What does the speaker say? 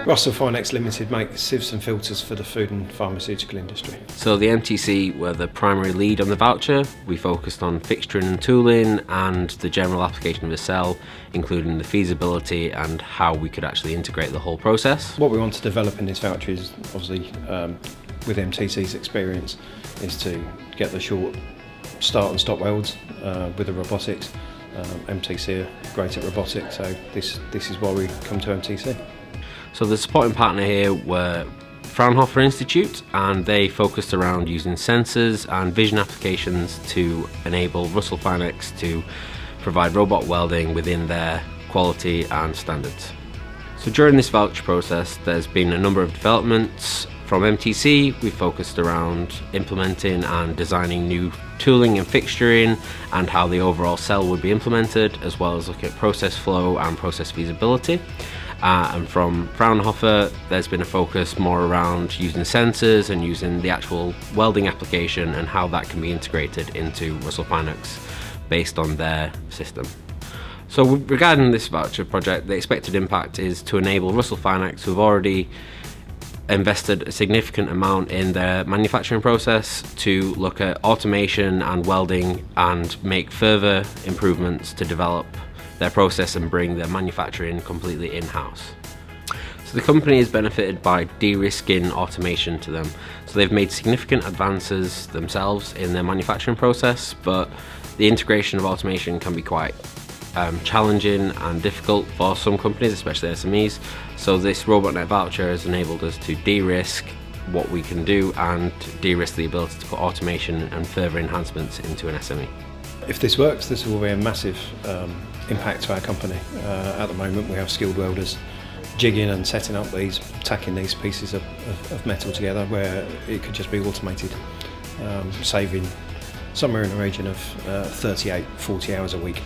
Russell Finex Limited make sieves and filters for the food and pharmaceutical industry. So the MTC were the primary lead on the voucher. We focused on fixturing and tooling and the general application of the cell, including the feasibility and how we could actually integrate the whole process. What we want to develop in this voucher is obviously, with MTC's experience, is to get the short start and stop welds with the robotics. MTC are great at robotics, so this is why we come to MTC. So the supporting partner here were Fraunhofer Institute, and they focused around using sensors and vision applications to enable Russell Finex to provide robot welding within their quality and standards. So during this voucher process, there's been a number of developments. From MTC, we focused around implementing and designing new tooling and fixturing and how the overall cell would be implemented, as well as looking at process flow and process feasibility. And from Fraunhofer, there's been a focus more around using sensors and using the actual welding application and how that can be integrated into Russell Finex based on their system. So regarding this voucher project, the expected impact is to enable Russell Finex, who have already invested a significant amount in their manufacturing process, to look at automation and welding and make further improvements to develop their process and bring their manufacturing completely in-house. So the company is benefited by de-risking automation to them. So they've made significant advances themselves in their manufacturing process, but the integration of automation can be quite challenging and difficult for some companies, especially SMEs. So this RobottNet Voucher has enabled us to de-risk what we can do and de-risk the ability to put automation and further enhancements into an SME. If this works, this will be a massive impact to our company. At the moment we have skilled welders jigging and setting up these, tacking these pieces of metal together, where it could just be automated, saving somewhere in the region of 38-40 hours a week.